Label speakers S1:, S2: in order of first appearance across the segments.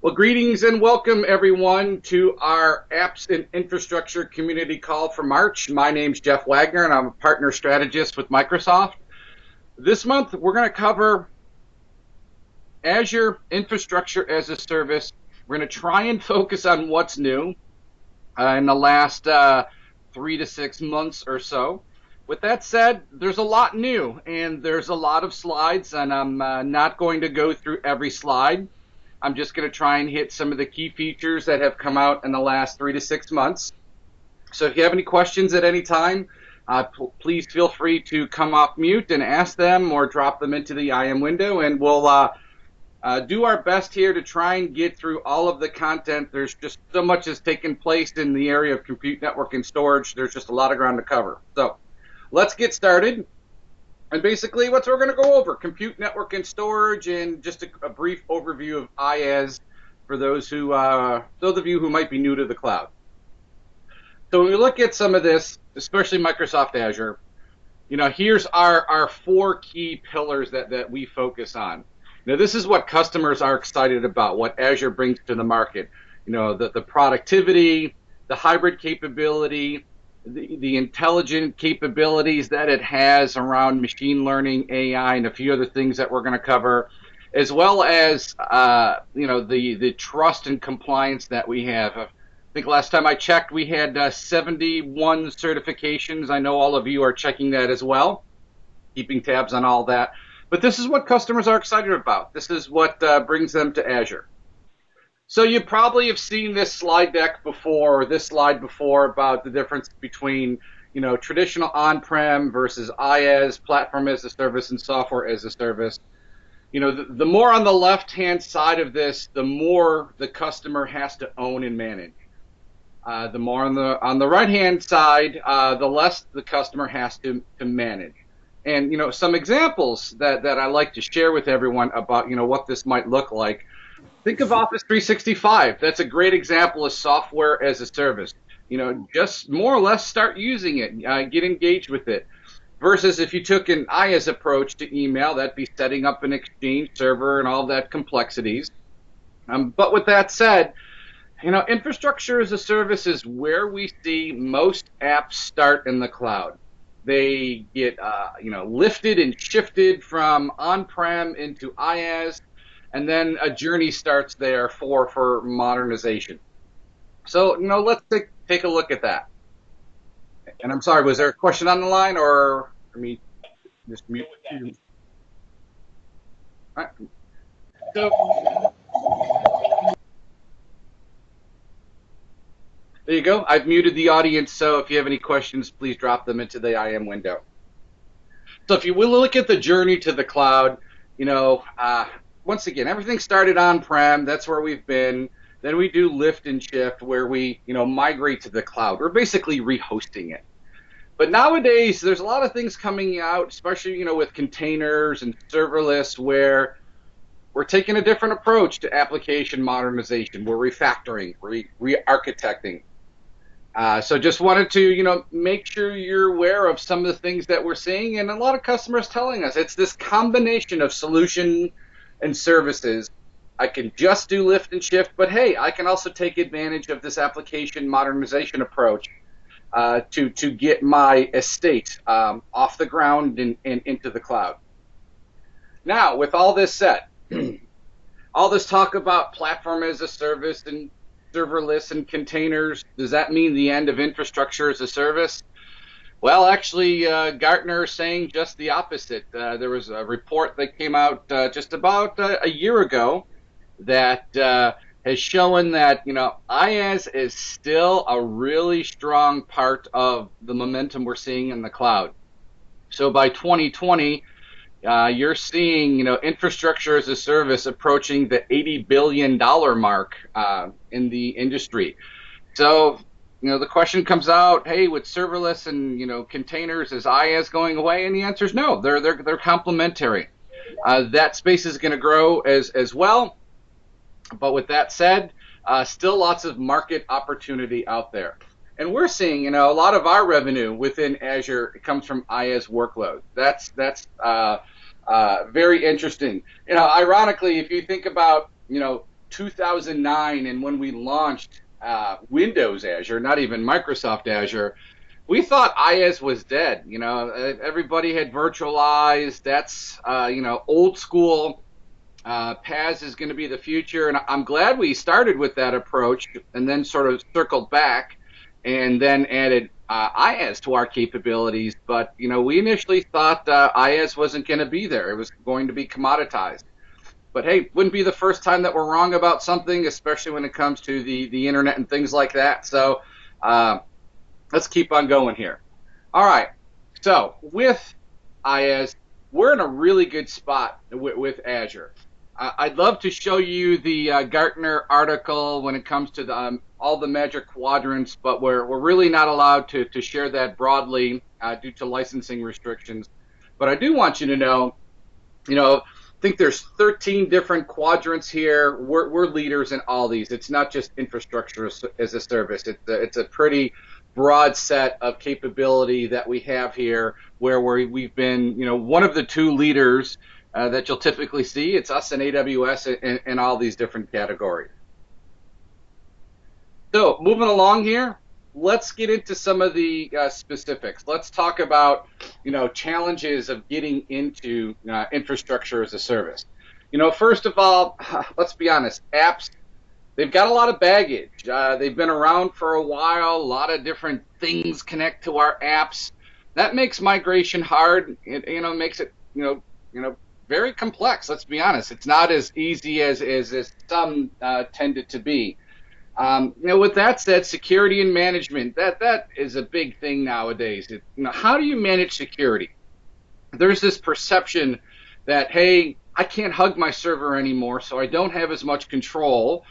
S1: Well, greetings and welcome everyone to our Apps and Infrastructure Community Call for March. My name's Jeff Wagner and I'm a partner strategist with Microsoft. This month we're going to cover Azure Infrastructure as a Service. We're going to try and focus on what's new in the last 3 to 6 months or so. With that said, there's a lot new and there's a lot of slides, and I'm not going to go through every slide. I'm just going to try and hit some of the key features that have come out in the last 3 to 6 months. So if you have any questions at any time, please feel free to come off mute and ask them or drop them into the IM window, and we'll do our best here to try and get through all of the content. There's just so much has taken place in the area of compute, network, and storage. There's just a lot of ground to cover. So let's get started. And basically, what we're going to go over: compute, network, and storage, and just a brief overview of IaaS for those of you who might be new to the cloud. So when we look at some of this, especially Microsoft Azure, here's our 4 key pillars that we focus on. Now, this is what customers are excited about, what Azure brings to the market. The productivity, the hybrid capability, the intelligent capabilities that it has around machine learning, AI, and a few other things that we're going to cover, as well as the trust and compliance that we have. I think last time I checked, we had 71 certifications. I know all of you are checking that as well, keeping tabs on all that. But this is what customers are excited about. This is what brings them to Azure. So you probably have seen this slide deck before, or this slide before, about the difference between, traditional on-prem versus IaaS, platform as a service, and software as a service. The more on the left-hand side of this, the more the customer has to own and manage. The more on the right-hand side, the less the customer has to manage. And some examples that I like to share with everyone about what this might look like. Think of Office 365. That's a great example of software as a service. Just more or less start using it, get engaged with it. Versus if you took an IaaS approach to email, that'd be setting up an Exchange server and all that complexities. But with that said, infrastructure as a service is where we see most apps start in the cloud. They get lifted and shifted from on-prem into IaaS, and then a journey starts there for modernization. So, let's take a look at that. And I'm sorry, was there a question on the line, or let me just mute? All right. So, there you go. I've muted the audience, so if you have any questions, please drop them into the IM window. So if you will look at the journey to the cloud, once again, everything started on-prem. That's where we've been. Then we do lift and shift, where we, migrate to the cloud. We're basically rehosting it. But nowadays, there's a lot of things coming out, especially, with containers and serverless, where we're taking a different approach to application modernization. We're refactoring, re-architecting. So just wanted to, make sure you're aware of some of the things that we're seeing, and a lot of customers telling us it's this combination of solution and services. I can just do lift and shift, but hey, I can also take advantage of this application modernization approach to get my estate off the ground and into the cloud. Now, with all this said, all this talk about platform as a service and serverless and containers, does that mean the end of infrastructure as a service? Well, actually, Gartner is saying just the opposite. There was a report that came out just about a year ago that has shown that IaaS is still a really strong part of the momentum we're seeing in the cloud. So by 2020, you're seeing infrastructure as a service approaching the $80 billion mark in the industry. So the question comes out, hey, with serverless and containers, is IaaS going away? And the answer is no. They're complementary. That space is going to grow as well. But with that said, still lots of market opportunity out there. And we're seeing, a lot of our revenue within Azure comes from IaaS workloads. That's very interesting. Ironically, if you think about, 2009 and when we launched Windows Azure, not even Microsoft Azure, we thought IaaS was dead. Everybody had virtualized. That's old school. PaaS is going to be the future, and I'm glad we started with that approach and then sort of circled back and then added IaaS to our capabilities. But we initially thought IaaS wasn't going to be there. It was going to be commoditized. But hey, wouldn't be the first time that we're wrong about something, especially when it comes to the internet and things like that. So let's keep on going here. All right. So with IaaS, we're in a really good spot with Azure. I'd love to show you the Gartner article when it comes to all the Magic Quadrants, but we're really not allowed to share that broadly due to licensing restrictions. But I do want you to know, I think there's 13 different quadrants here. We're leaders in all these. It's not just infrastructure as a service. It's a pretty broad set of capability that we have here, where we've been, one of the two leaders that you'll typically see. It's us and AWS in all these different categories. So moving along here, let's get into some of the specifics. Let's talk about, challenges of getting into infrastructure as a service. First of all, let's be honest, apps, they've got a lot of baggage. They've been around for a while. A lot of different things connect to our apps. That makes migration hard. It makes it, very complex. Let's be honest. It's not as easy as some tend it to be. With that said, security and management, that is a big thing nowadays. How do you manage security? There's this perception that, hey, I can't hug my server anymore, so I don't have as much control.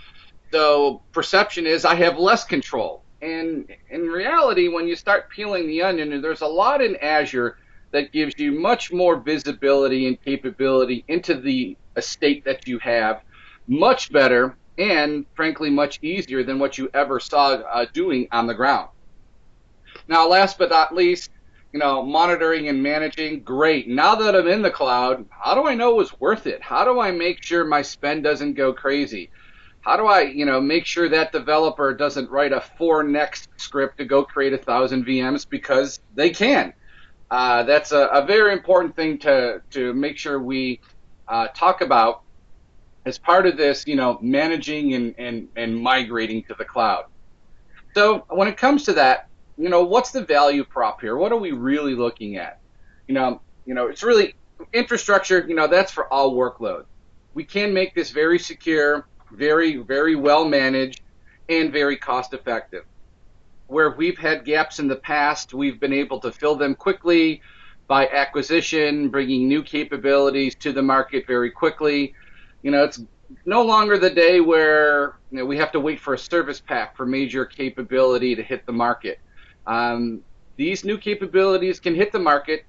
S1: So perception is I have less control. And in reality, when you start peeling the onion, there's a lot in Azure that gives you much more visibility and capability into the estate that you have, much better and, frankly, much easier than what you ever saw doing on the ground. Now, last but not least, monitoring and managing, great. Now that I'm in the cloud, how do I know it was worth it? How do I make sure my spend doesn't go crazy? How do I, make sure that developer doesn't write a for next script to go create 1,000 VMs because they can? That's a very important thing to make sure we talk about as part of this, managing and migrating to the cloud. So when it comes to that, what's the value prop here? What are we really looking at? It's really infrastructure. That's for all workloads. We can make this very secure, very, very well managed, and very cost effective. Where we've had gaps in the past, we've been able to fill them quickly by acquisition, bringing new capabilities to the market very quickly. It's no longer the day where we have to wait for a service pack for major capability to hit the market. These new capabilities can hit the market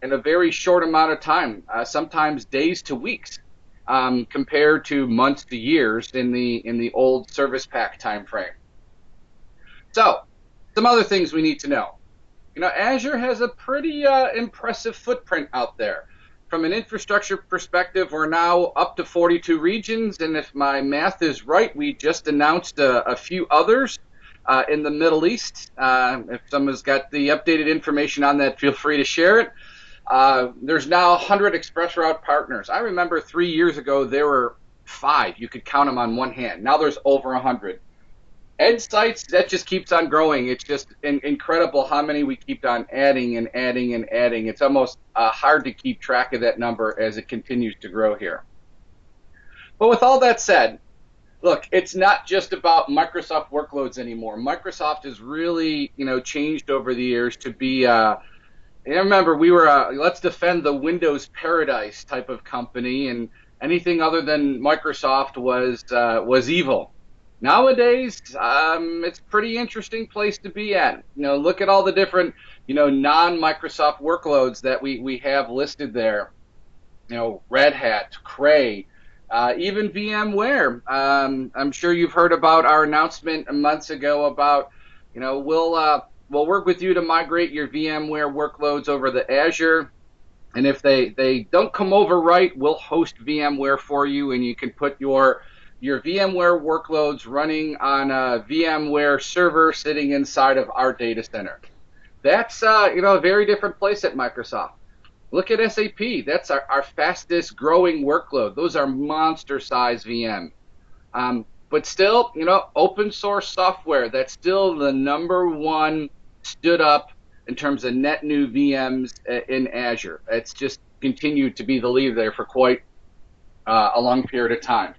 S1: in a very short amount of time, sometimes days to weeks, compared to months to years in the old service pack time frame. So, some other things we need to know. Azure has a pretty impressive footprint out there. From an infrastructure perspective, we're now up to 42 regions, and if my math is right, we just announced a few others in the Middle East. If someone's got the updated information on that, feel free to share it. There's now 100 ExpressRoute partners. I remember 3 years ago there were 5. You could count them on one hand. Now there's over 100. Edge sites, that just keeps on growing. It's just incredible how many we keep on adding and adding and adding. It's almost hard to keep track of that number as it continues to grow here. But with all that said, look, it's not just about Microsoft workloads anymore. Microsoft has really, changed over the years to be. I remember we were let's defend the Windows paradise type of company, and anything other than Microsoft was evil. Nowadays, it's a pretty interesting place to be at. Look at all the different, non-Microsoft workloads that we have listed there. Red Hat, Cray, even VMware. I'm sure you've heard about our announcement months ago about, we'll work with you to migrate your VMware workloads over to Azure. And if they don't come over right, we'll host VMware for you, and you can put your your VMware workloads running on a VMware server sitting inside of our data center. That's a very different place at Microsoft. Look at SAP. That's our fastest growing workload. Those are monster size VM. But still, open source software, that's still the #1 stood up in terms of net new VMs in Azure. It's just continued to be the lead there for quite a long period of time.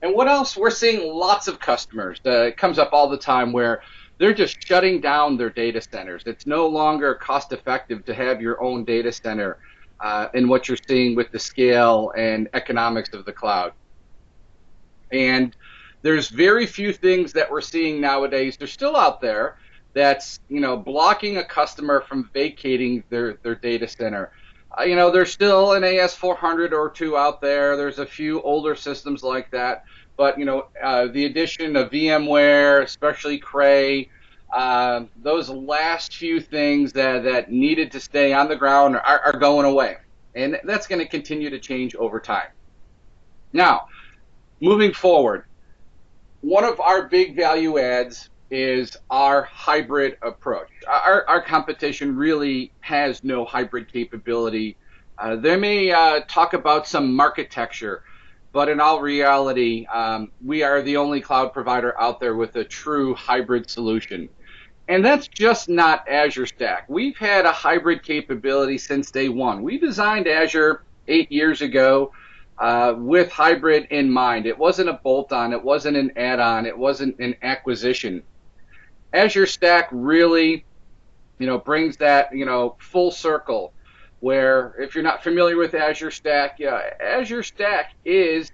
S1: And what else? We're seeing lots of customers. It comes up all the time where they're just shutting down their data centers. It's no longer cost effective to have your own data center in what you're seeing with the scale and economics of the cloud. And there's very few things that we're seeing nowadays. They're still out there that's blocking a customer from vacating their data center. There's still an AS400 or two out there. There's a few older systems like that. But, the addition of VMware, especially Cray, those last few things that needed to stay on the ground are going away. And that's going to continue to change over time. Now, moving forward, one of our big value adds is our hybrid approach. Our competition really has no hybrid capability. They may talk about some architecture, but in all reality, we are the only cloud provider out there with a true hybrid solution. And that's just not Azure Stack. We've had a hybrid capability since day one. We designed Azure 8 years ago with hybrid in mind. It wasn't a bolt-on, it wasn't an add-on, it wasn't an acquisition. Azure Stack really, brings that, full circle, where if you're not familiar with Azure Stack, Azure Stack is,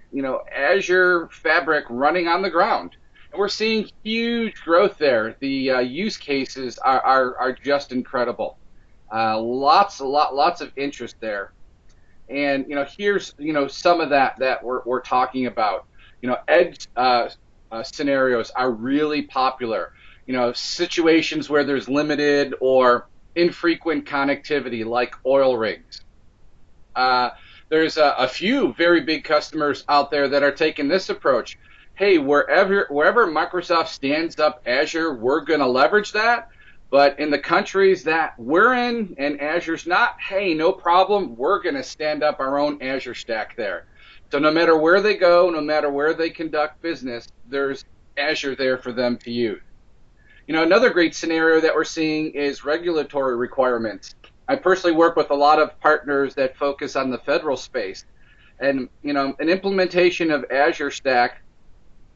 S1: Azure Fabric running on the ground. And we're seeing huge growth there. The use cases are just incredible. Lots of interest there. And here's some of that we're talking about. Edge scenarios are really popular. Situations where there's limited or infrequent connectivity, like oil rigs. There's a few very big customers out there that are taking this approach. Hey, wherever Microsoft stands up Azure, we're going to leverage that. But in the countries that we're in and Azure's not, hey, no problem, we're going to stand up our own Azure Stack there. So no matter where they go, no matter where they conduct business, there's Azure there for them to use. Another great scenario that we're seeing is regulatory requirements. I personally work with a lot of partners that focus on the federal space. And, an implementation of Azure Stack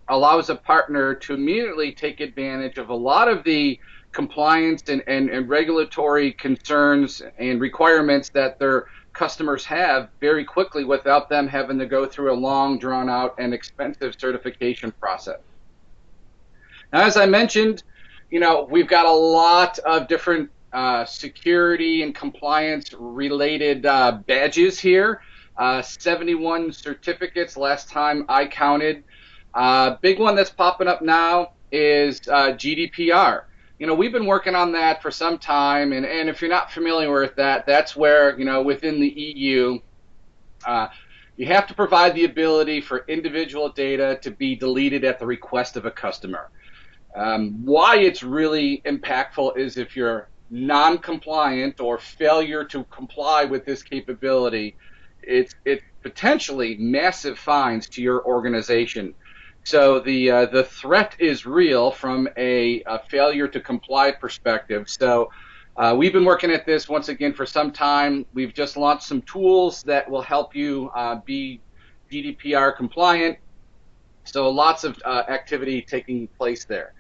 S1: allows a partner to immediately take advantage of a lot of the compliance and regulatory concerns and requirements that their customers have very quickly without them having to go through a long, drawn-out, and expensive certification process. Now, as I mentioned, we've got a lot of different security and compliance related badges here. 71 certificates last time I counted. Big one that's popping up now is GDPR. We've been working on that for some time, and if you're not familiar with that, that's where, within the EU, you have to provide the ability for individual data to be deleted at the request of a customer. Why it's really impactful is if you're non-compliant or failure to comply with this capability, it's potentially massive fines to your organization. So the threat is real from a failure to comply perspective. So we've been working at this once again for some time. We've just launched some tools that will help you be GDPR compliant. So lots of activity taking place there.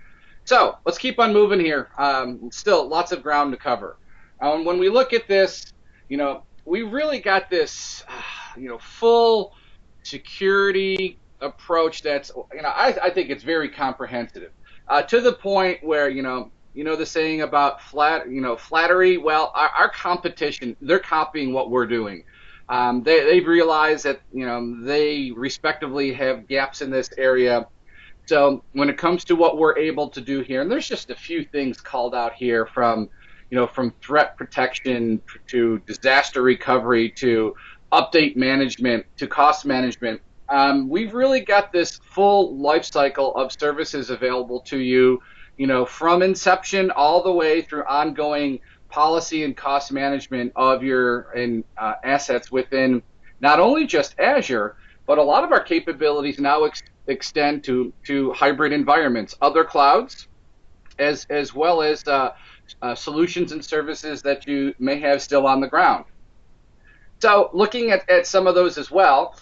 S1: So let's keep on moving here. Still lots of ground to cover. When we look at this, we really got this, full security approach that's, I think it's very comprehensive, to the point where, the saying about flattery. Well, our competition, they're copying what we're doing. They've realized that, they respectively have gaps in this area. So when it comes to what we're able to do here, and there's just a few things called out here from threat protection to disaster recovery to update management to cost management. We've really got this full life cycle of services available to you, from inception all the way through ongoing policy and cost management of your assets within not only just Azure, but a lot of our capabilities now extend to hybrid environments, other clouds, as well as solutions and services that you may have still on the ground. So looking at some of those as well,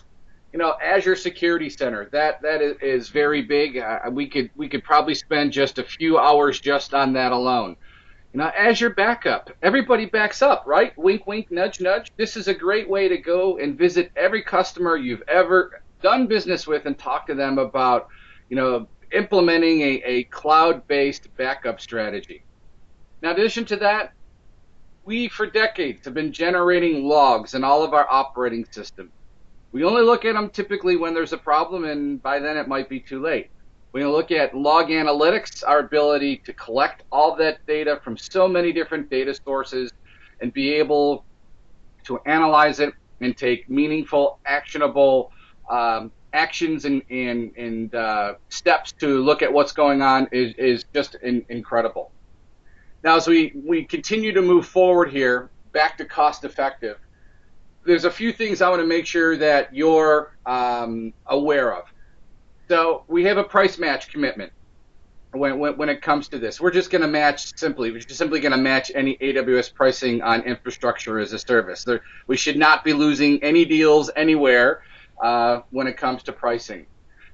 S1: Azure Security Center, that is very big. We could probably spend just a few hours just on that alone. Azure Backup, everybody backs up, right? Wink, wink, nudge, nudge. This is a great way to go and visit every customer you've ever done business with and talk to them about, implementing a cloud-based backup strategy. Now, in addition to that, we, for decades, have been generating logs in all of our operating systems. We only look at them typically when there's a problem, and by then it might be too late. We look at log analytics, our ability to collect all that data from so many different data sources and be able to analyze it and take meaningful, actionable actions and steps to look at what's going on is just incredible. Now, as we continue to move forward here, back to cost effective, there's a few things I want to make sure that you're aware of. So we have a price match commitment when it comes to this. We're just going to match we're just simply going to match any AWS pricing on infrastructure as a service. We should not be losing any deals anywhere when it comes to pricing.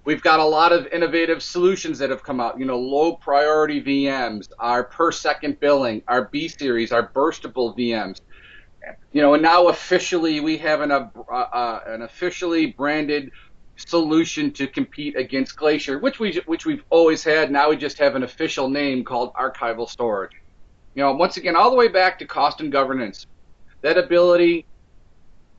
S1: We've got a lot of innovative solutions that have come out, low priority VMs, our per second billing, our B series, our burstable VMs. And now officially we have an officially branded solution to compete against Glacier, which we've always had. Now we just have an official name called archival storage. Once again, all the way back to cost and governance, that ability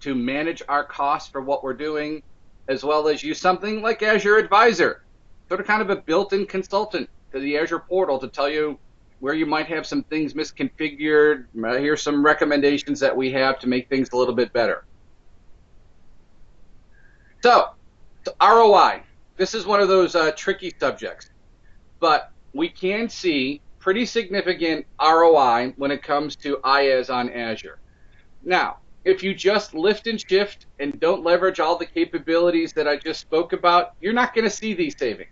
S1: to manage our costs for what we're doing, as well as use something like Azure Advisor, sort of kind of a built-in consultant to the Azure portal to tell you where you might have some things misconfigured. Here's some recommendations that we have to make things a little bit better. So ROI, this is one of those tricky subjects, but we can see pretty significant ROI when it comes to IaaS on Azure. Now, if you just lift and shift and don't leverage all the capabilities that I just spoke about, you're not going to see these savings.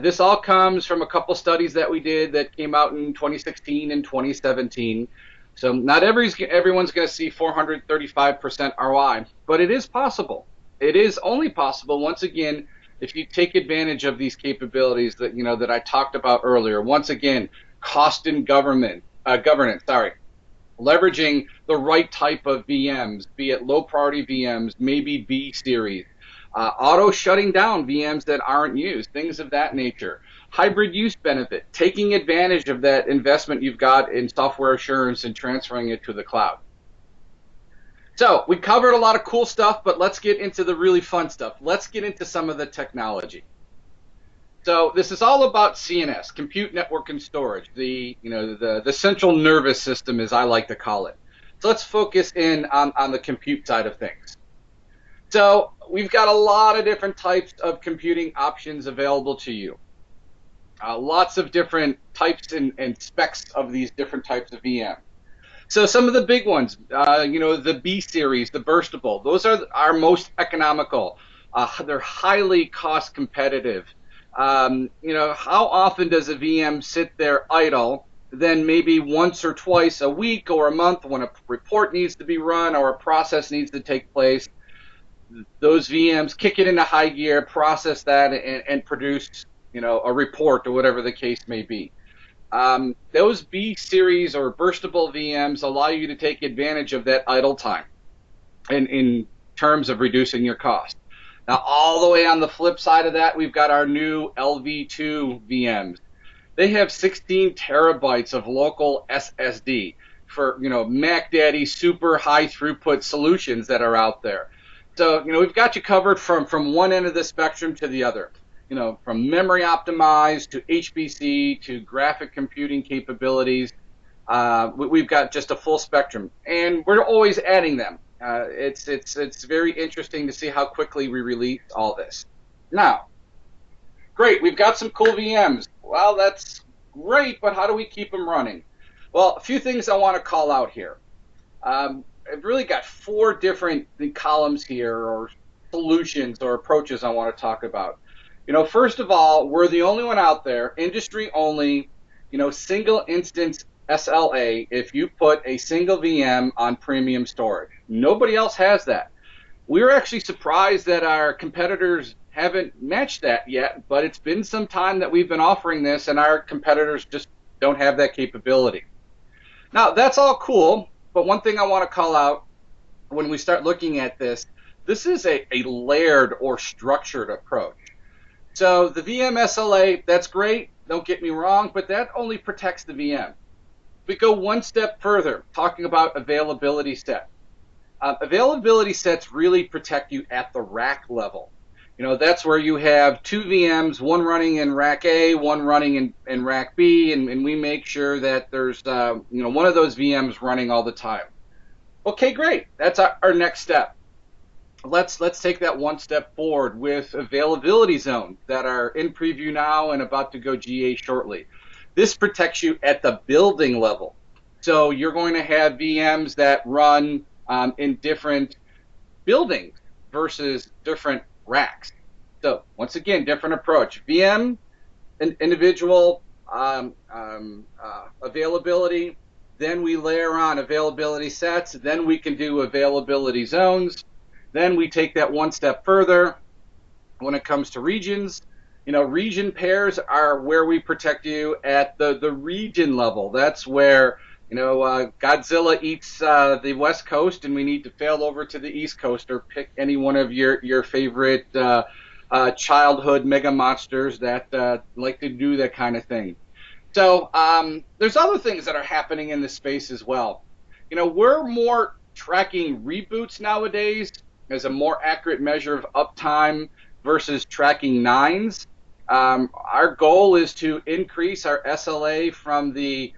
S1: This all comes from a couple studies that we did that came out in 2016 and 2017. So not everyone's going to see 435% ROI, but it is possible. It is only possible, once again, if you take advantage of these capabilities that that I talked about earlier. Once again, cost and governance. Leveraging the right type of VMs, be it low priority VMs, maybe B series, auto shutting down VMs that aren't used, things of that nature. Hybrid use benefit, taking advantage of that investment you've got in software assurance and transferring it to the cloud. So we covered a lot of cool stuff, but let's get into the really fun stuff. Let's get into some of the technology. So this is all about CNS, compute, network, and storage, the central nervous system, as I like to call it. So let's focus in on the compute side of things. So we've got a lot of different types of computing options available to you. Lots of different types and specs of these different types of VM. So some of the big ones, the B series, the burstable, those are our most economical. They're highly cost competitive. How often does a VM sit there idle? Then maybe once or twice a week or a month when a report needs to be run or a process needs to take place, those VMs kick it into high gear, process that, and produce a report or whatever the case may be. Those B series or burstable VMs allow you to take advantage of that idle time in terms of reducing your cost. Now, all the way on the flip side of that, we've got our new LV2 VMs. They have 16 terabytes of local SSD for, Mac Daddy super high throughput solutions that are out there. So, we've got you covered from one end of the spectrum to the other. From memory optimized to HPC to graphic computing capabilities. We've got just a full spectrum, and we're always adding them. It's very interesting to see how quickly we release all this. Now, great, we've got some cool VMs. Well, that's great, but how do we keep them running? Well, a few things I want to call out here. I've really got four different columns here, or solutions or approaches I want to talk about. First of all, we're the only one out there, industry only, single instance SLA if you put a single VM on premium storage. Nobody else has that. We're actually surprised that our competitors haven't matched that yet, but it's been some time that we've been offering this, and our competitors just don't have that capability. Now, that's all cool, but one thing I want to call out when we start looking at this, this is a layered or structured approach. So the VM SLA, that's great, don't get me wrong, but that only protects the VM. We go one step further, talking about availability set. Availability sets really protect you at the rack level. That's where you have two VMs, one running in rack A, one running in rack B, and we make sure that there's one of those VMs running all the time. Okay, great. That's our next step. Let's take that one step forward with availability zones that are in preview now and about to go GA shortly. This protects you at the building level. So you're going to have VMs that run in different buildings versus different racks. So once again, different approach. VM, individual availability, then we layer on availability sets, then we can do availability zones, then we take that one step further when it comes to regions. Region pairs are where we protect you at the region level. That's where Godzilla eats the West Coast, and we need to fail over to the East Coast, or pick any one of your favorite childhood mega monsters that like to do that kind of thing. So there's other things that are happening in this space as well. We're more tracking reboots nowadays as a more accurate measure of uptime versus tracking nines. Our goal is to increase our SLA from the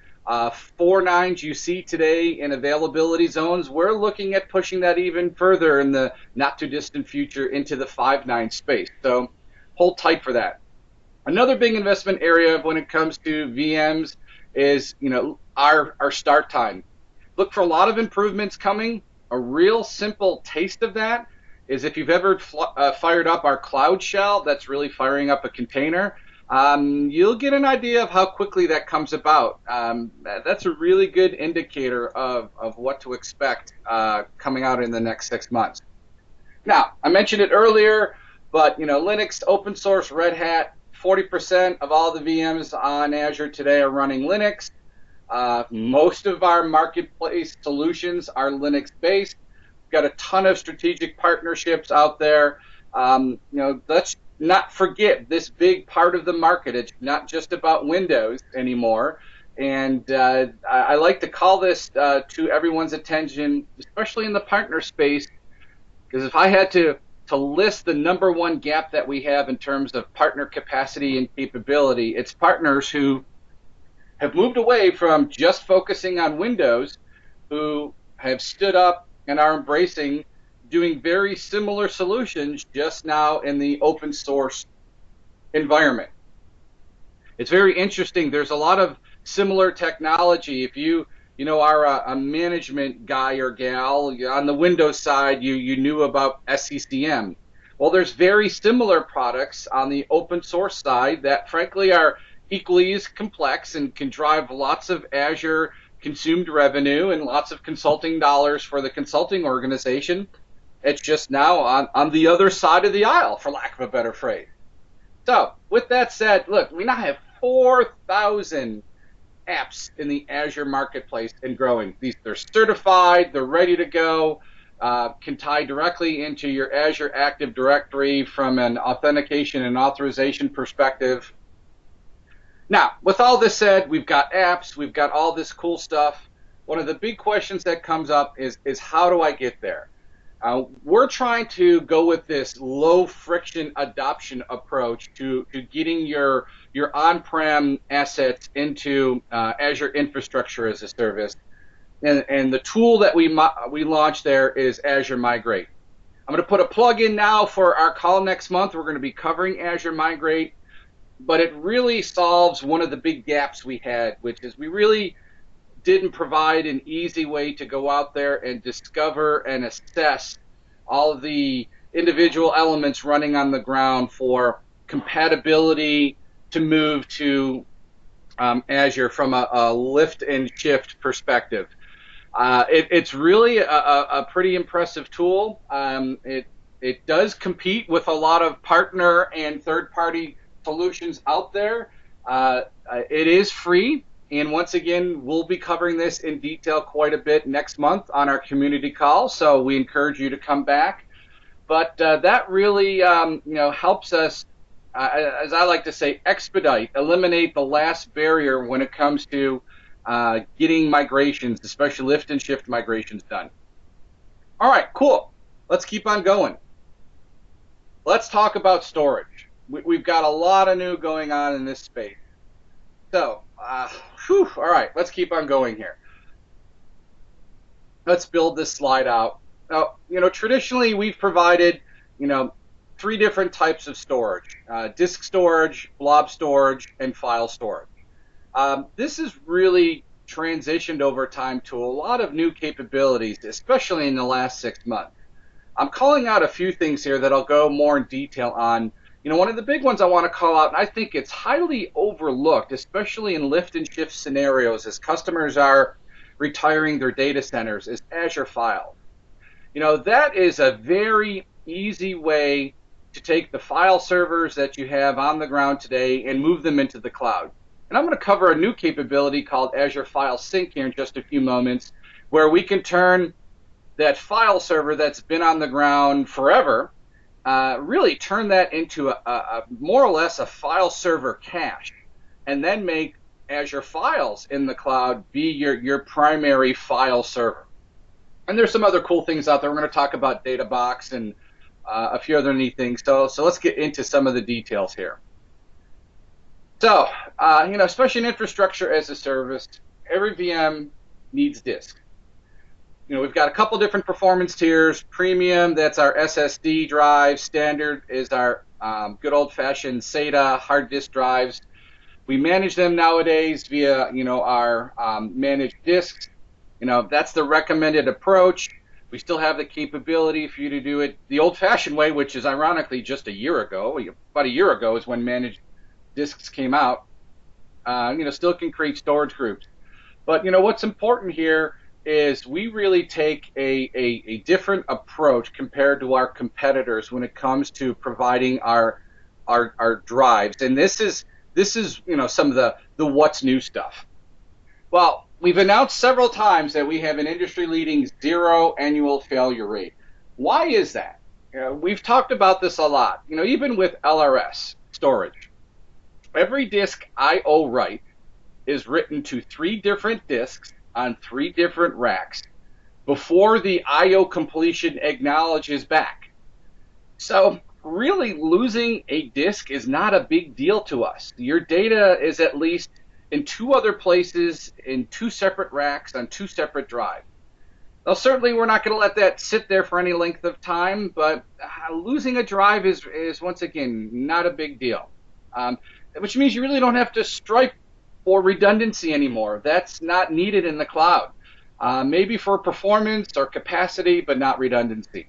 S1: 4 nines you see today in availability zones. We're looking at pushing that even further in the not too distant future into the 5.9 space. So hold tight for that. Another big investment area when it comes to VMs is our start time. Look for a lot of improvements coming. A real simple taste of that is if you've ever fired up our Cloud Shell, that's really firing up a container. You'll get an idea of how quickly that comes about. That's a really good indicator of what to expect coming out in the next 6 months. Now, I mentioned it earlier, but Linux, open source, Red Hat, 40% of all the VMs on Azure today are running Linux. Most of our marketplace solutions are Linux-based. We've got a ton of strategic partnerships out there. Let's not forget this big part of the market. It's not just about Windows anymore. And I like to call this to everyone's attention, especially in the partner space, because if I had to list the number one gap that we have in terms of partner capacity and capability, it's partners who have moved away from just focusing on Windows, who have stood up and are embracing doing very similar solutions just now in the open source environment. It's very interesting. There's a lot of similar technology. If you are a management guy or gal on the Windows side, you knew about SCCM. Well, there's very similar products on the open source side that frankly are equally as complex and can drive lots of Azure consumed revenue and lots of consulting dollars for the consulting organization. It's just now on the other side of the aisle, for lack of a better phrase. So with that said, look, we now have 4,000 apps in the Azure marketplace and growing. They're certified, they're ready to go, can tie directly into your Azure Active Directory from an authentication and authorization perspective. Now, with all this said, we've got apps, we've got all this cool stuff. One of the big questions that comes up is how do I get there? We're trying to go with this low friction adoption approach to getting your on-prem assets into Azure Infrastructure as a Service. and the tool that we launched there is Azure Migrate. I'm going to put a plug in now for our call next month. We're going to be covering Azure Migrate, but it really solves one of the big gaps we had, which is we really didn't provide an easy way to go out there and discover and assess all of the individual elements running on the ground for compatibility to move to Azure from a lift and shift perspective. It's really a pretty impressive tool. It does compete with a lot of partner and third-party solutions out there. It is free, and once again, we'll be covering this in detail quite a bit next month on our community call, so we encourage you to come back. But that really helps us, as I like to say, eliminate the last barrier when it comes to getting migrations, especially lift and shift migrations done. All right, cool. Let's keep on going. Let's talk about storage. We've got a lot of new going on in this space. So, all right, let's keep on going here. Let's build this slide out. Now, traditionally we've provided, 3 different types of storage: disk storage, blob storage, and file storage. This has really transitioned over time to a lot of new capabilities, especially in the last 6 months. I'm calling out a few things here that I'll go more in detail on. One of the big ones I want to call out, and I think it's highly overlooked, especially in lift and shift scenarios as customers are retiring their data centers, is Azure File. That is a very easy way to take the file servers that you have on the ground today and move them into the cloud. And I'm going to cover a new capability called Azure File Sync here in just a few moments, where we can turn that file server that's been on the ground forever, really turn that into a more or less a file server cache, and then make Azure Files in the cloud be your primary file server. And there's some other cool things out there. We're going to talk about Data Box and a few other neat things. So let's get into some of the details here. So, especially in infrastructure as a service, every VM needs disk. We've got a couple different performance tiers. Premium, that's our SSD drive. Standard is our good old-fashioned SATA hard disk drives. We manage them nowadays via, our managed disks. That's the recommended approach. We still have the capability for you to do it the old-fashioned way, which is ironically just a year ago. About a year ago is when managed disks came out. Still can create storage groups. But, what's important here is we really take a different approach compared to our competitors when it comes to providing our drives. And this is some of the what's new stuff. Well, we've announced several times that we have an industry-leading 0 annual failure rate. Why is that? We've talked about this a lot. Even with LRS storage, every disk I/O write is written to 3 different disks on 3 different racks before the I/O completion acknowledges back. So really losing a disk is not a big deal to us. Your data is at least in 2 other places in 2 separate racks on 2 separate drives. Now certainly we're not going to let that sit there for any length of time, but losing a drive is once again not a big deal, which means you really don't have to strive for redundancy anymore. That's not needed in the cloud. Maybe for performance or capacity, but not redundancy.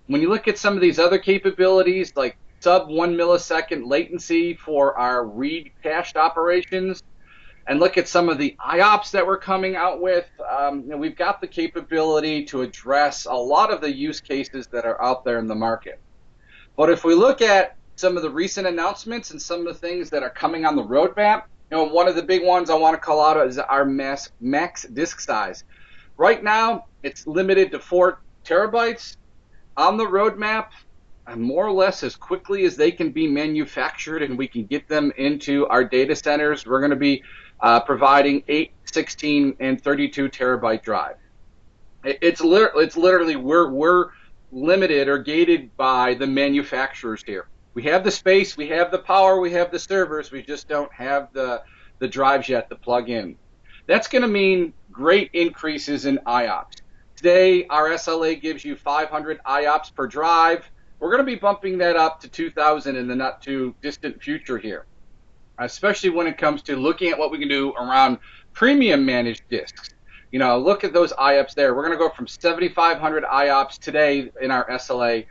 S1: When you look at some of these other capabilities, like sub 1 millisecond latency for our read cached operations, and look at some of the IOPS that we're coming out with, we've got the capability to address a lot of the use cases that are out there in the market. But if we look at some of the recent announcements and some of the things that are coming on the roadmap, one of the big ones I want to call out is our max disk size. Right now, it's limited to 4 terabytes. On the roadmap, more or less as quickly as they can be manufactured and we can get them into our data centers, we're going to be providing 8, 16, and 32 terabyte drive. It's literally we're limited or gated by the manufacturers here. We have the space, we have the power, we have the servers, we just don't have the drives yet to plug in. That's going to mean great increases in IOPS. Today, our SLA gives you 500 IOPS per drive. We're going to be bumping that up to 2,000 in the not too distant future here, especially when it comes to looking at what we can do around premium managed disks. Look at those IOPS there. We're going to go from 7,500 IOPS today in our SLA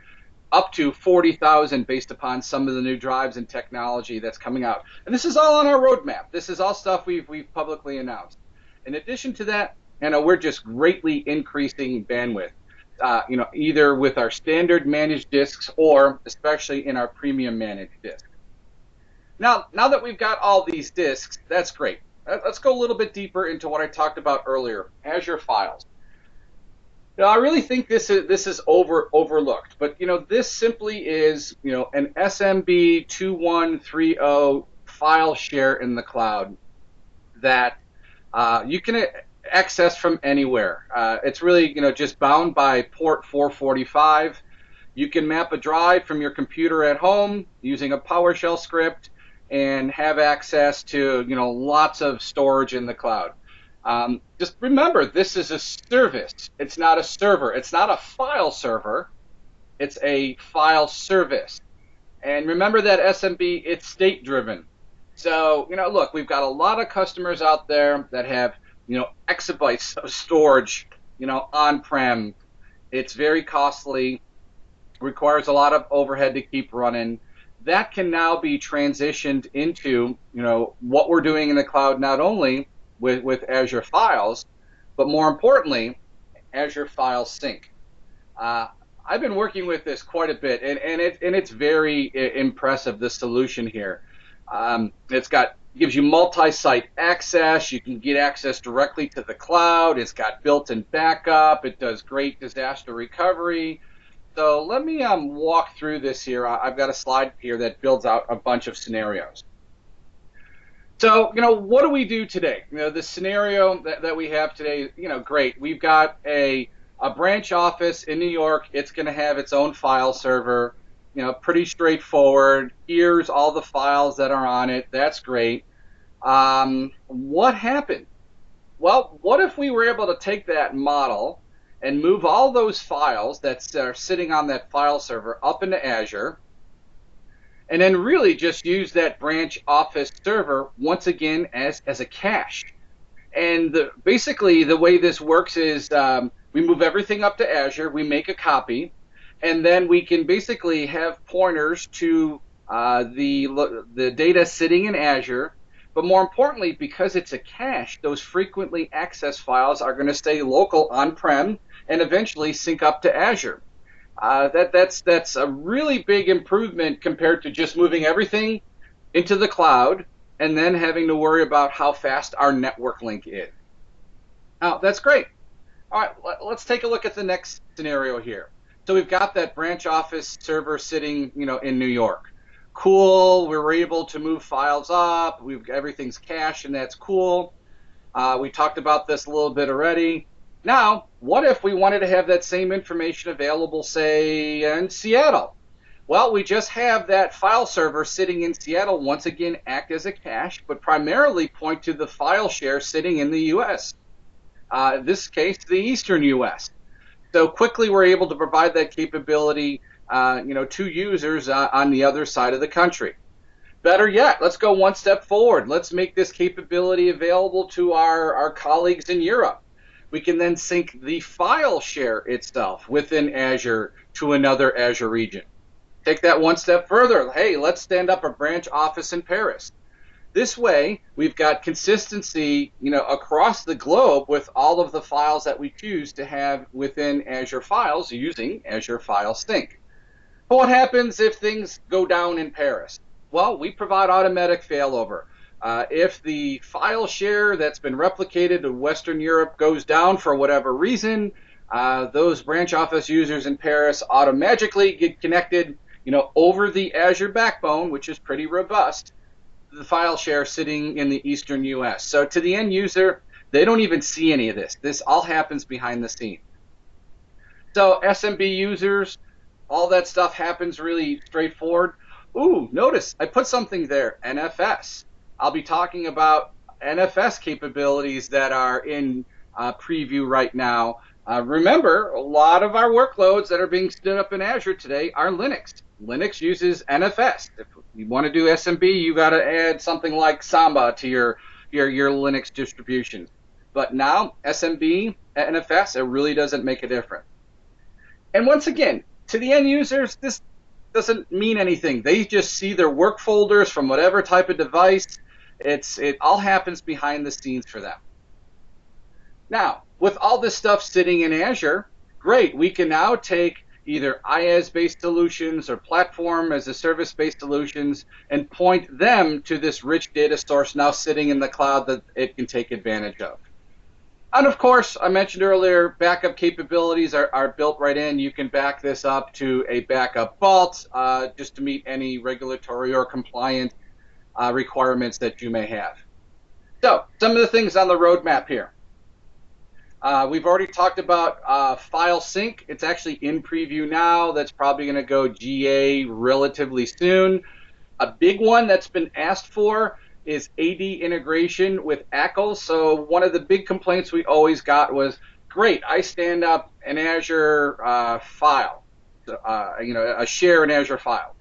S1: up to 40,000 based upon some of the new drives and technology that's coming out. And this is all on our roadmap. This is all stuff we've publicly announced. In addition to that, we're just greatly increasing bandwidth, either with our standard managed disks or especially in our premium managed disks. Now that we've got all these disks, that's great. Let's go a little bit deeper into what I talked about earlier, Azure Files. I really think this is overlooked, but this simply is an SMB 2130 file share in the cloud that you can access from anywhere. It's really just bound by port 445. You can map a drive from your computer at home using a PowerShell script and have access to lots of storage in the cloud. Just remember, this is a service. It's not a server. It's not a file server. It's a file service. And remember that SMB, it's state driven. So, look, we've got a lot of customers out there that have, exabytes of storage, on-prem. It's very costly, requires a lot of overhead to keep running. That can now be transitioned into, what we're doing in the cloud, not only with Azure Files, but more importantly, Azure File Sync. I've been working with this quite a bit, and it's very impressive, the solution here. Gives you multi-site access. You can get access directly to the cloud. It's got built-in backup. It does great disaster recovery. So let me walk through this here. I've got a slide here that builds out a bunch of scenarios. So, what do we do today? The scenario that we have today, great. We've got a branch office in New York. It's going to have its own file server. Pretty straightforward. Here's all the files that are on it. That's great. What happened? Well, what if we were able to take that model and move all those files that are sitting on that file server up into Azure, and then really just use that branch office server once again as a cache? And basically the way this works is we move everything up to Azure, we make a copy, and then we can basically have pointers to the data sitting in Azure. But more importantly, because it's a cache, those frequently accessed files are going to stay local on-prem and eventually sync up to Azure. That's a really big improvement compared to just moving everything into the cloud and then having to worry about how fast our network link is. Now, that's great. All right, let's take a look at the next scenario here. So we've got that branch office server sitting, in New York. Cool. We were able to move files up. Everything's cached, and that's cool. We talked about this a little bit already. Now, what if we wanted to have that same information available, say, in Seattle? Well, we just have that file server sitting in Seattle once again act as a cache, but primarily point to the file share sitting in the U.S. In this case, the Eastern U.S. So quickly we're able to provide that capability to users on the other side of the country. Better yet, let's go one step forward. Let's make this capability available to our colleagues in Europe. We can then sync the file share itself within Azure to another Azure region. Take that one step further. Hey, let's stand up a branch office in Paris. This way, we've got consistency, across the globe with all of the files that we choose to have within Azure Files using Azure File Sync. But what happens if things go down in Paris? Well, we provide automatic failover. If the file share that's been replicated to Western Europe goes down for whatever reason, those branch office users in Paris automatically get connected, over the Azure backbone, which is pretty robust, the file share sitting in the Eastern U.S. So to the end user, they don't even see any of this. This all happens behind the scenes. So SMB users, all that stuff happens really straightforward. Ooh, notice I put something there, NFS. I'll be talking about NFS capabilities that are in preview right now. Remember, a lot of our workloads that are being stood up in Azure today are Linux. Linux uses NFS. If you want to do SMB, you got to add something like Samba to your Linux distribution. But now SMB, NFS, it really doesn't make a difference. And once again, to the end users, this doesn't mean anything. They just see their work folders from whatever type of device. It all happens behind the scenes for them. Now, with all this stuff sitting in Azure, great. We can now take either IaaS-based solutions or platform as a service-based solutions and point them to this rich data source now sitting in the cloud that it can take advantage of. And of course, I mentioned earlier, backup capabilities are built right in. You can back this up to a backup vault just to meet any regulatory or compliant requirements that you may have. So, some of the things on the roadmap here. We've already talked about file sync. It's actually in preview now. That's probably going to go GA relatively soon. A big one that's been asked for is AD integration with ACL. So one of the big complaints we always got was, great, I stand up an Azure file, a share in Azure file.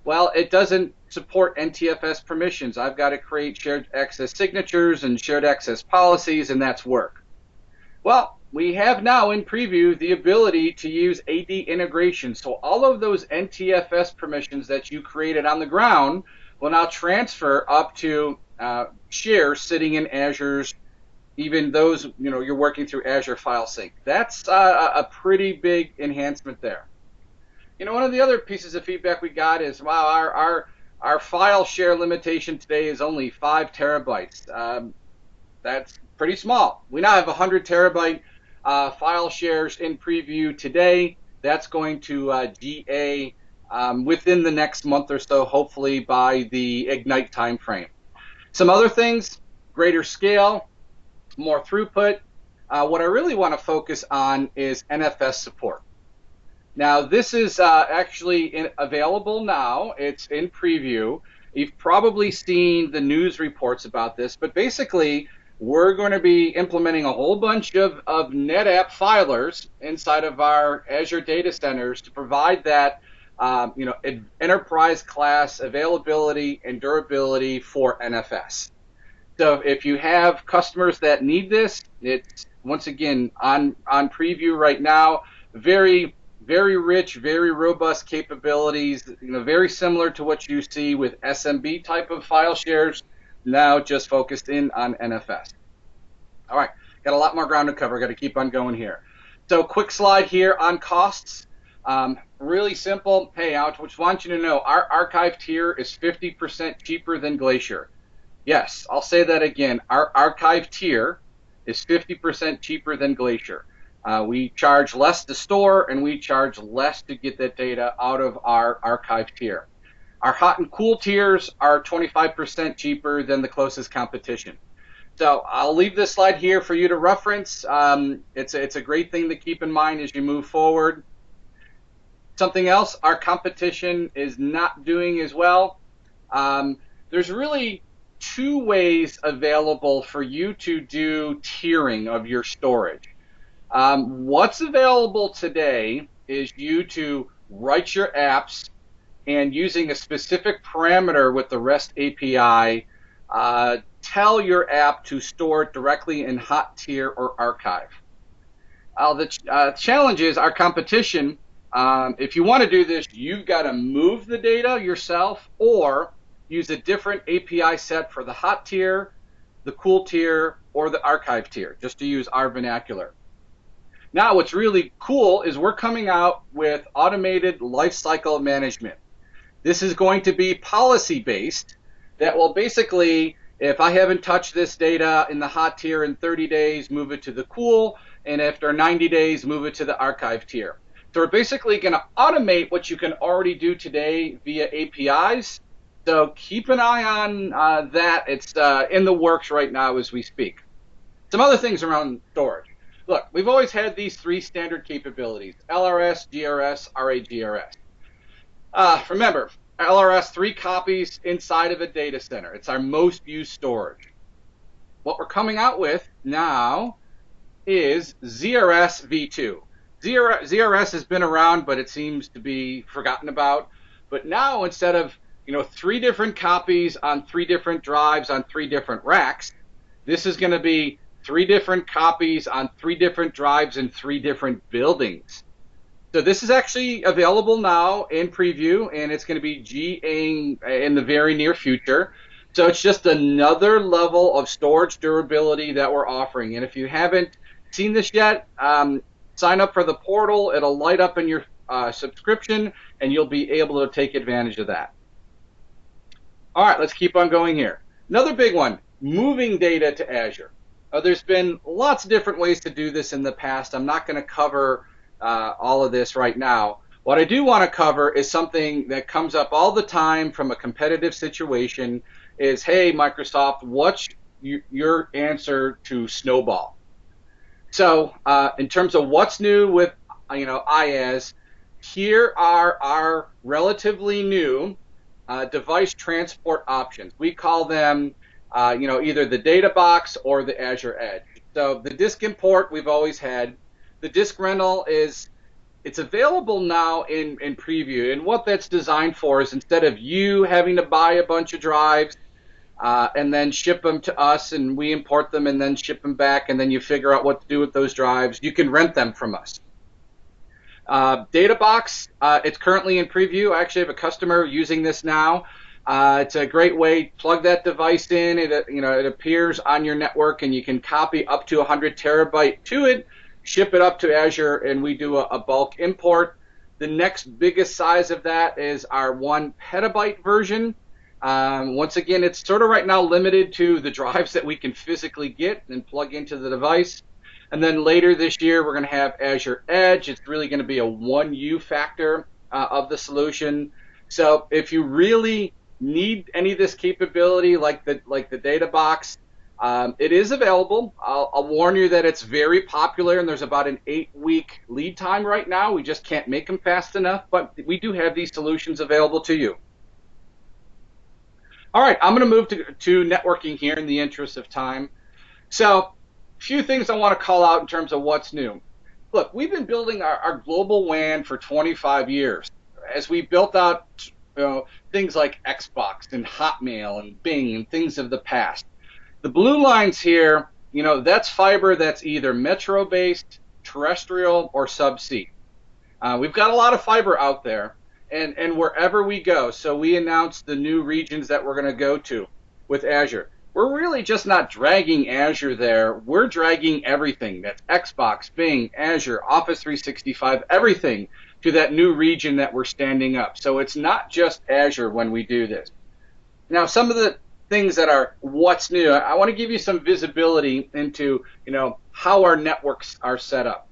S1: Well, it doesn't support NTFS permissions. I've got to create shared access signatures and shared access policies, and that's work. Well, we have now in preview the ability to use AD integration. So all of those NTFS permissions that you created on the ground will now transfer up to shares sitting in Azure's, even those, you're working through Azure File Sync. That's a pretty big enhancement there. One of the other pieces of feedback we got is, wow, our file share limitation today is only 5 terabytes. That's pretty small. We now have 100 terabyte file shares in preview today. That's going to GA within the next month or so, hopefully by the Ignite timeframe. Some other things, greater scale, more throughput. What I really want to focus on is NFS support. Now, this is actually available now. It's in preview. You've probably seen the news reports about this, but basically, we're going to be implementing a whole bunch of NetApp filers inside of our Azure data centers to provide that enterprise class availability and durability for NFS. So if you have customers that need this, it's once again on preview right now. Very, very rich, very robust capabilities. Very similar to what you see with SMB type of file shares. Now just focused in on NFS. All right, got a lot more ground to cover. Got to keep on going here. So quick slide here on costs. Really simple. Hey, I just want you to know our archive tier is 50% cheaper than Glacier. Yes, I'll say that again. Our archive tier is 50% cheaper than Glacier. We charge less to store, and we charge less to get that data out of our archive tier. Our hot and cool tiers are 25% cheaper than the closest competition. So I'll leave this slide here for you to reference. It's a great thing to keep in mind as you move forward. Something else our competition is not doing as well. There's really 2 ways available for you to do tiering of your storage. What's available today is you to write your apps and using a specific parameter with the REST API, tell your app to store it directly in hot tier or archive. The challenge is our competition, if you want to do this, you've got to move the data yourself or use a different API set for the hot tier, the cool tier, or the archive tier, just to use our vernacular. Now, what's really cool is we're coming out with automated lifecycle management. This is going to be policy-based that will basically, if I haven't touched this data in the hot tier in 30 days, move it to the cool, and after 90 days, move it to the archive tier. So we're basically going to automate what you can already do today via APIs. So keep an eye on that. It's in the works right now as we speak. Some other things around storage. Look, we've always had these 3 standard capabilities, LRS, GRS, RAGRS. Remember, LRS, 3 copies inside of a data center. It's our most used storage. what we're coming out with now is ZRS v2. ZRS has been around, but it seems to be forgotten about. But now, instead of 3 different copies on 3 different drives on 3 different racks, this is going to be 3 different copies on 3 different drives in 3 different buildings. So this is actually available now in preview, and it's going to be GAing in the very near future. So it's just another level of storage durability that we're offering. And if you haven't seen this yet, sign up for the portal. It'll light up in your subscription, and you'll be able to take advantage of that. All right, let's keep on going here. Another big one, moving data to Azure. There's been lots of different ways to do this in the past. I'm not going to cover all of this right now. What I do want to cover is something that comes up all the time from a competitive situation is, hey, Microsoft, what's your answer to Snowball? So in terms of what's new with IaaS, here are our relatively new device transport options. We call them either the data box or the Azure Edge. So the disk import we've always had. The disk rental it's available now in preview. And what that's designed for is instead of you having to buy a bunch of drives and then ship them to us and we import them and then ship them back and then you figure out what to do with those drives, you can rent them from us. Data box, it's currently in preview. I actually have a customer using this now. It's a great way. Plug that device in. It appears on your network, and you can copy up to 100 terabyte to it, ship it up to Azure, and we do a bulk import. The next biggest size of that is our 1 petabyte version. Once again, it's sort of right now limited to the drives that we can physically get and plug into the device. And then later this year, we're going to have Azure Edge. It's really going to be a 1U factor of the solution. So if you really need any of this capability, like the data box, it is available. I'll warn you that it's very popular, and there's about an 8-week lead time right now. We just can't make them fast enough, but we do have these solutions available to you. All right, I'm going to move to networking here in the interest of time. So few things I want to call out in terms of what's new. Look, we've been building our global WAN for 25 years. As we built out things like Xbox and Hotmail and Bing and things of the past. The blue lines here, that's fiber that's either metro-based, terrestrial, or subsea. We've got a lot of fiber out there, and wherever we go. So we announced the new regions that we're going to go to with Azure. We're really just not dragging Azure there. We're dragging everything. That's Xbox, Bing, Azure, Office 365, everything to that new region that we're standing up. So it's not just Azure when we do this. Now, some of the things that are what's new, I want to give you some visibility into, how our networks are set up.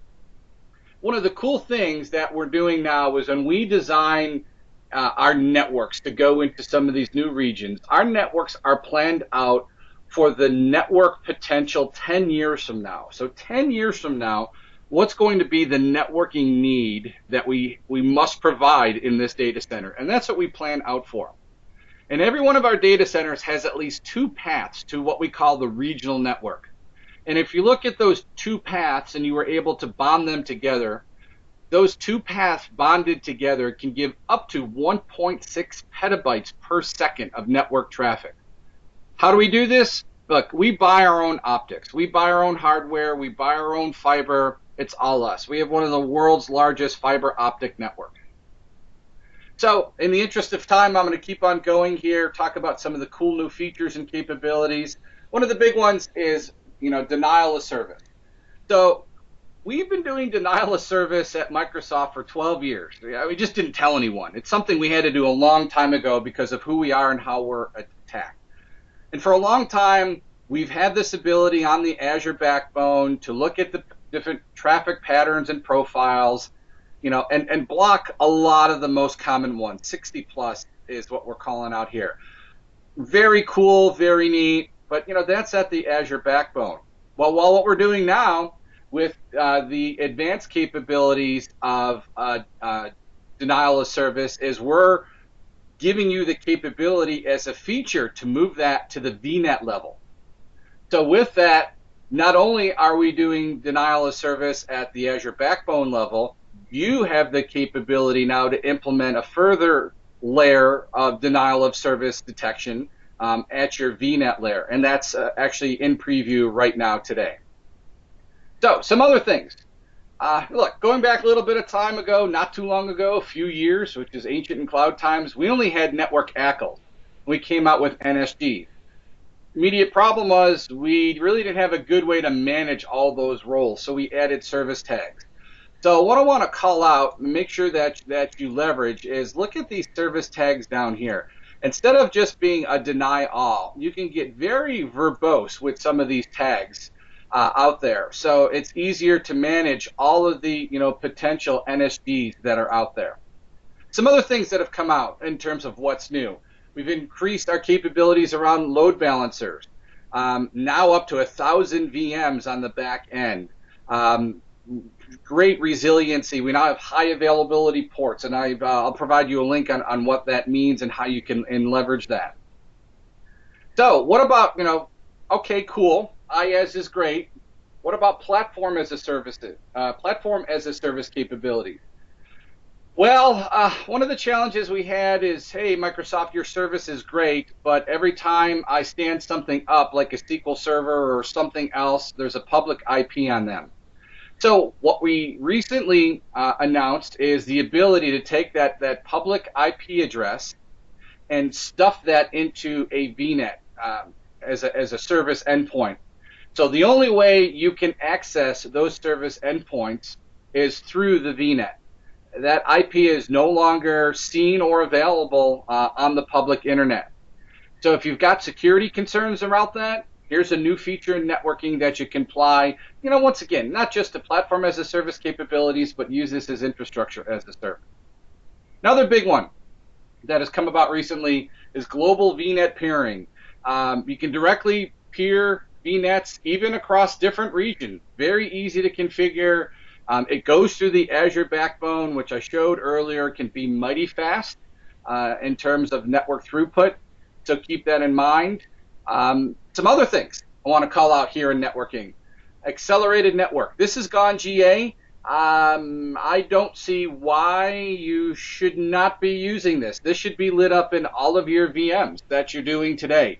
S1: One of the cool things that we're doing now is when we design our networks to go into some of these new regions, our networks are planned out for the network potential 10 years from now. So 10 years from now, what's going to be the networking need that we must provide in this data center? And that's what we plan out for. And every one of our data centers has at least 2 paths to what we call the regional network. And if you look at those 2 paths and you were able to bond them together, those 2 paths bonded together can give up to 1.6 petabytes per second of network traffic. How do we do this? Look, we buy our own optics. We buy our own hardware. We buy our own fiber. It's all us. We have one of the world's largest fiber optic networks. So in the interest of time, I'm going to keep on going here, talk about some of the cool new features and capabilities. One of the big ones is, denial of service. So we've been doing denial of service at Microsoft for 12 years. We just didn't tell anyone. It's something we had to do a long time ago because of who we are and how we're attacked. And for a long time, we've had this ability on the Azure backbone to look at the different traffic patterns and profiles, and block a lot of the most common ones. 60 plus is what we're calling out here. Very cool, very neat, but that's at the Azure backbone. Well, what we're doing now with the advanced capabilities of denial of service is we're giving you the capability as a feature to move that to the VNet level. So with that, not only are we doing denial of service at the Azure Backbone level, you have the capability now to implement a further layer of denial of service detection at your VNet layer. And that's actually in preview right now today. So some other things. Look, going back a little bit of time ago, not too long ago, a few years, which is ancient in cloud times, we only had network ACL. We came out with NSG. Immediate problem was we really didn't have a good way to manage all those roles, so we added service tags. So what I want to call out and make sure that you leverage is look at these service tags down here. Instead of just being a deny all, you can get very verbose with some of these tags out there. So it's easier to manage all of the potential NSGs that are out there. Some other things that have come out in terms of what's new. We've increased our capabilities around load balancers, now up to 1,000 VMs on the back end. Great resiliency. We now have high availability ports, and I'll provide you a link on what that means and how you can leverage that. So what about, okay, cool, IaaS is great. What about platform as a service capabilities? Well, one of the challenges we had is, hey, Microsoft, your service is great, but every time I stand something up, like a SQL Server or something else, there's a public IP on them. So what we recently announced is the ability to take that public IP address and stuff that into a VNet as a service endpoint. So the only way you can access those service endpoints is through the VNet. That IP is no longer seen or available on the public internet. So if you've got security concerns around that, here's a new feature in networking that you can apply, once again, not just to platform as a service capabilities, but use this as infrastructure as a service. Another big one that has come about recently is global VNet peering. You can directly peer VNets even across different regions. Very easy to configure. It goes through the Azure Backbone, which I showed earlier can be mighty fast in terms of network throughput, so keep that in mind. Some other things I want to call out here in networking. Accelerated network. This has gone GA. I don't see why you should not be using this. This should be lit up in all of your VMs that you're doing today.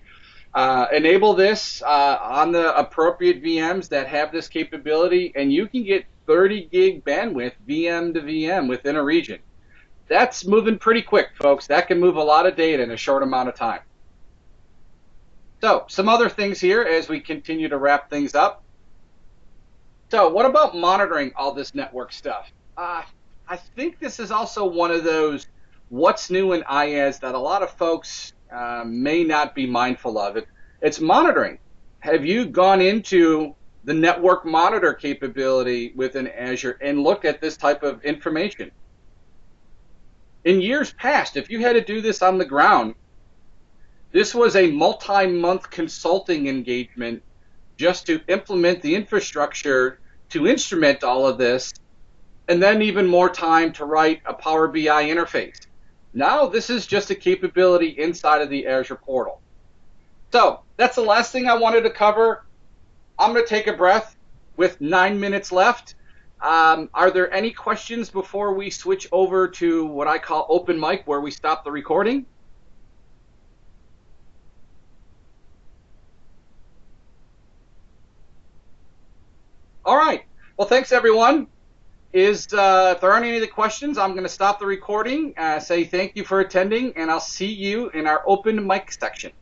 S1: Enable this on the appropriate VMs that have this capability, and you can get 30 gig bandwidth VM to VM within a region. That's moving pretty quick, folks. That can move a lot of data in a short amount of time. So some other things here as we continue to wrap things up. So what about monitoring all this network stuff? I think this is also one of those what's new in IaaS that a lot of folks may not be mindful of. It's monitoring. Have you gone into the network monitor capability within Azure and looked at this type of information? In years past, if you had to do this on the ground, this was a multi-month consulting engagement just to implement the infrastructure to instrument all of this, and then even more time to write a Power BI interface. Now this is just a capability inside of the Azure portal. So that's the last thing I wanted to cover. I'm going to take a breath with 9 minutes left. Are there any questions before we switch over to what I call open mic, where we stop the recording? All right. Well, thanks, everyone. If there aren't any other questions, I'm going to stop the recording, say thank you for attending, and I'll see you in our open mic section.